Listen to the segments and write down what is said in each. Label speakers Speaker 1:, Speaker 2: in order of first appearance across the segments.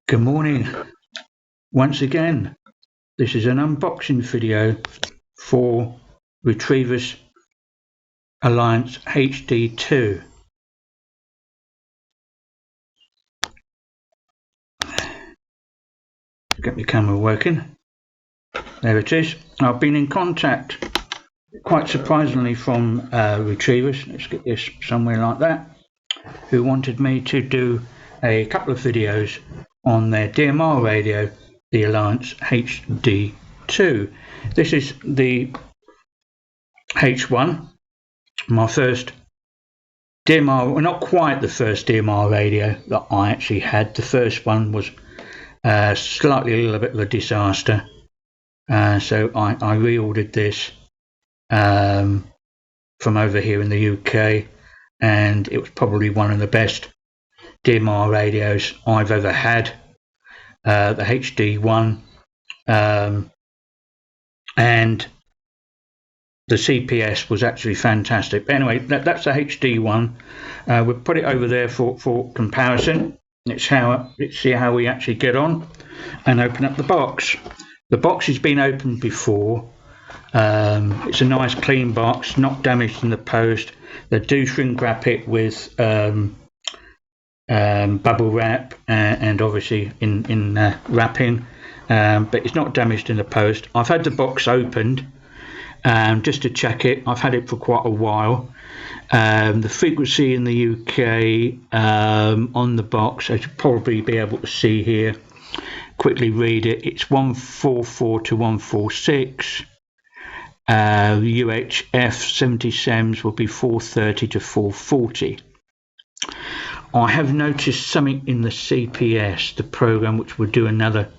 Speaker 1: Good morning. Once again, this is an unboxing video for Retrievers Ailunce HD2. Get my camera working. There it is. I've been in contact, quite surprisingly, from Retrievers, let's get this somewhere like that, who wanted me to do a couple of videos on their DMR radio, the Ailunce HD2. This is the H1, my first DMR, well, not quite the first DMR radio that I actually had. The first one was slightly a little bit of a disaster, so I reordered this from over here in the UK, and it was probably one of the best DMR radios I've ever had, the HD1, and the CPS was actually fantastic. But anyway, that's the HD1. We'll put it over there for comparison. Let's see how we actually get on and open up the box. The box has been opened before. It's a nice clean box, not damaged in the post. They do shrink wrap it with bubble wrap and obviously in wrapping, but it's not damaged in the post. I've had the box opened just to check it. I've had it for quite a while. The frequency in the UK on the box, as you'll probably be able to see here, quickly read it, it's 144 to 146. UHF 70 SEMS will be 430 to 440. I have noticed something in the CPS, the program, which we'll do another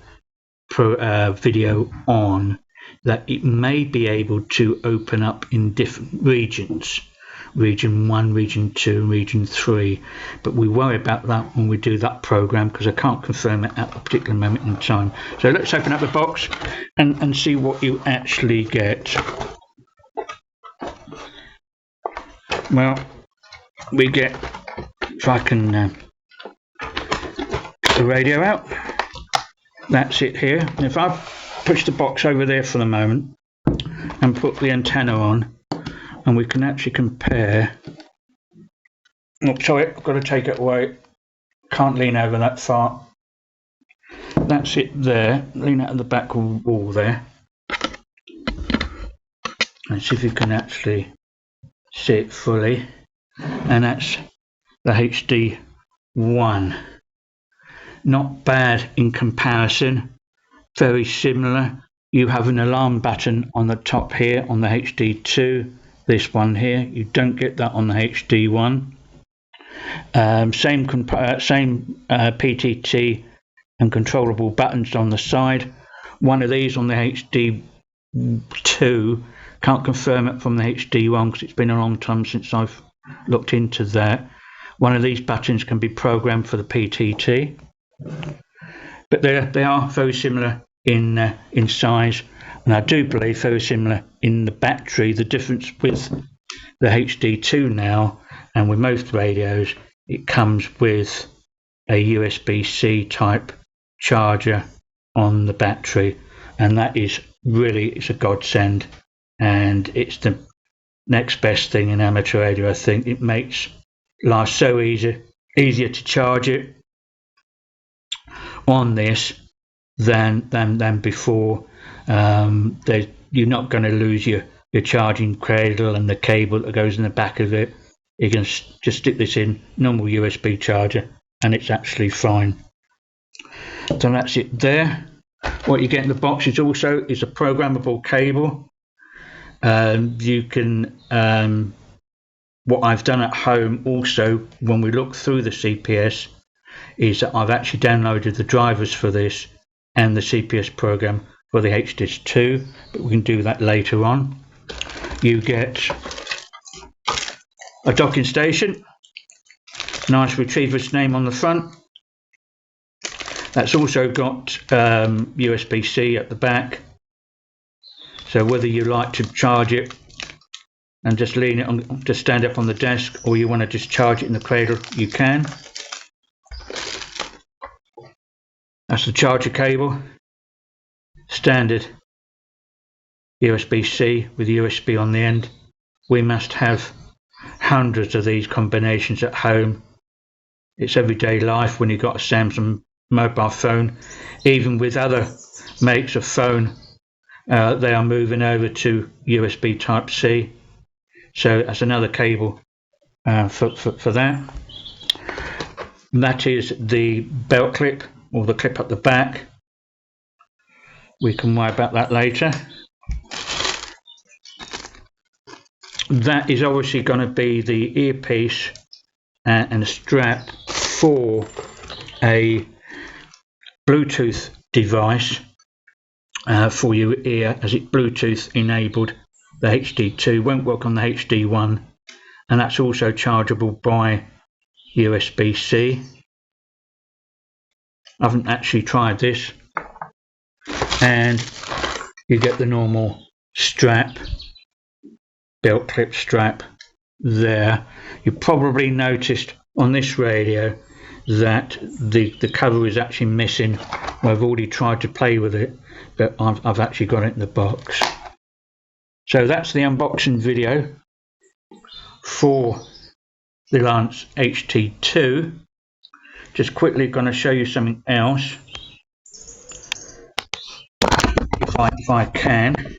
Speaker 1: video on, that it may be able to open up in different regions, region 1, region 2, region 3, but we worry about that when we do that program because I can't confirm it at a particular moment in time. So let's open up the box and see what you actually get. Well, we get, if I can get the radio out, that's it here. And if I push the box over there for the moment and put the antenna on, and we can actually compare. Oh, sorry, I've got to take it away. Can't lean over that far. That's it there. Lean out of the back wall there. Let's see if you can actually see it fully. And that's the HD1. Not bad in comparison. Very similar. You have an alarm button on the top here on the HD2. This one here, you don't get that on the HD1. Same PTT and controllable buttons on the side. One of these on the HD2, can't confirm it from the HD1 because it's been a long time since I've looked into that. One of these buttons can be programmed for the PTT, but they are very similar in size, and I do believe very similar in the battery. The difference with the HD2 now, and with most radios, it comes with a USB-C type charger on the battery, and that is really, it's a godsend, and it's the next best thing in amateur radio. I think it makes life so easier to charge it on this than before. You're not going to lose your charging cradle and the cable that goes in the back of it. You can just stick this in, normal USB charger, and it's actually fine. So that's it there. What you get in the box is a programmable cable. You can, what I've done at home also, when we look through the CPS, is that I've actually downloaded the drivers for this and the CPS program for the HD2, but we can do that later on. You get a docking station, nice Retriever's name on the front. That's also got USB-C at the back, so whether you like to charge it and just lean it on, just stand up on the desk, or you want to just charge it in the cradle, you can. That's the charger cable, standard USB-C with USB on the end. We must have hundreds of these combinations at home. It's everyday life when you've got a Samsung mobile phone. Even with other makes of phone, they are moving over to USB Type-C. So that's another cable for that. And that is the belt clip, or the clip at the back. We can worry about that later. That is obviously going to be the earpiece and a strap for a Bluetooth device for your ear, as it's Bluetooth enabled. The HD2 won't work on the HD1, and that's also chargeable by USB-C. I haven't actually tried this. And you get the normal strap, belt clip strap there. You probably noticed on this radio that the cover is actually missing. I've already tried to play with it, but I've actually got it in the box. So that's the unboxing video for the Ailunce HD2. Just quickly going to show you something else, if I can.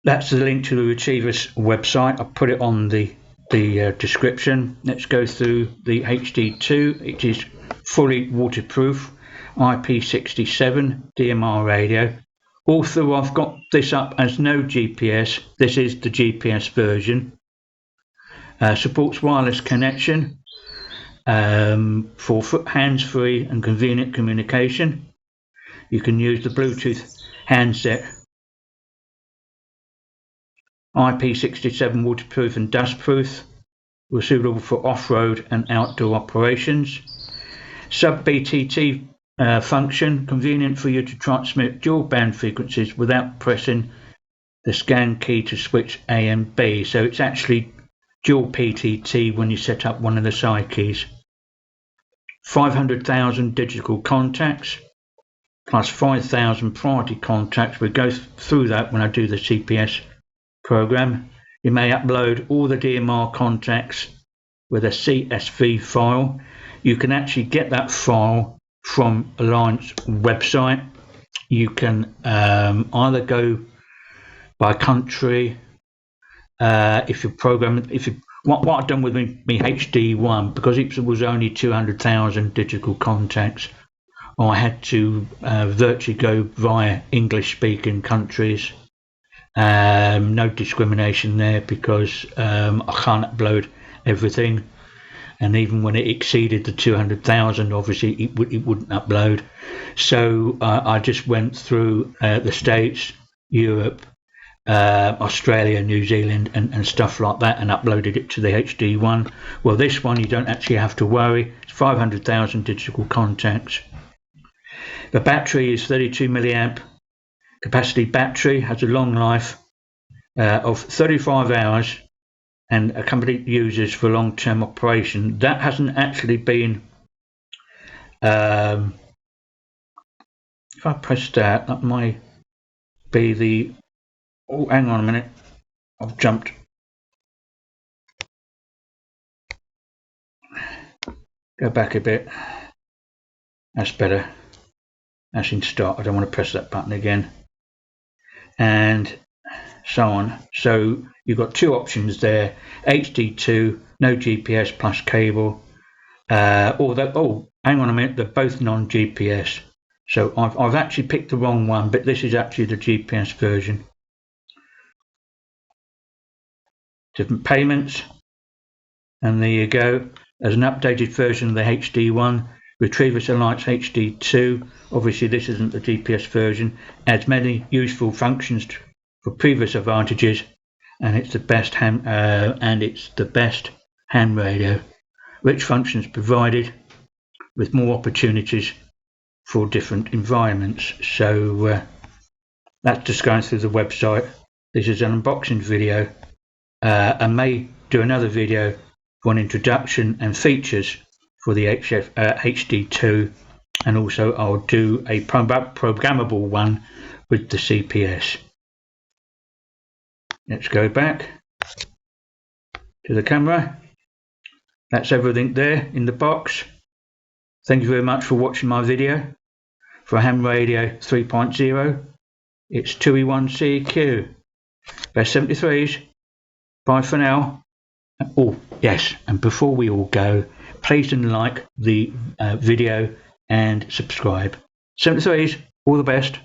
Speaker 1: That's the link to the Retriever's website. I'll put it on the description. Let's go through the HD2. It is fully waterproof, IP67 DMR radio. Although I've got this up as no GPS, this is the GPS version. Supports wireless connection for hands-free and convenient communication. You can use the Bluetooth handset. IP67 waterproof and dustproof, were suitable for off-road and outdoor operations. SUB-PTT function, convenient for you to transmit dual band frequencies without pressing the scan key to switch A and B. So it's actually dual PTT when you set up one of the side keys. 500,000 digital contacts plus 5,000 priority contacts. We'll go through that when I do the CPS program. You may upload all the DMR contacts with a CSV file. You can actually get that file from Ailunce website. You can either go by country, if you program, what I've done with me HD1, because it was only 200,000 digital contacts, I had to virtually go via English speaking countries. No discrimination there, because I can't upload everything, and even when it exceeded the 200,000, obviously it wouldn't upload. So I just went through the States, Europe, Australia, New Zealand and stuff like that, and uploaded it to the HD1. Well, this one you don't actually have to worry. It's 500,000 digital contacts. The battery is 32 milliamp capacity battery, has a long life of 35 hours, and accompany users for long-term operation. That hasn't actually been, if I press that might be the, oh, hang on a minute, I've jumped. Go back a bit. That's better. That's in start. I don't want to press that button again. And so on. So you've got two options there: HD2, no GPS plus cable, or that. Oh, hang on a minute. They're both non-GPS. So I've actually picked the wrong one, but this is actually the GPS version. Different payments, and there you go. There's an updated version of the HD1. Retriever's Ailunce HD2. Obviously this isn't the GPS version. Adds many useful functions for previous advantages, and it's the best hand radio. Rich functions provided with more opportunities for different environments. So that's just going through the website. This is an unboxing video. I may do another video for an introduction and features for the HD2, and also I'll do a programmable one with the CPS. Let's go back to the camera. That's everything there in the box. Thank you very much for watching my video. For Ham Radio 3.0, it's 2E1CQ. Best 73s. Bye for now. Oh, yes, and before we all go, please like the video and subscribe. 73s, all the best.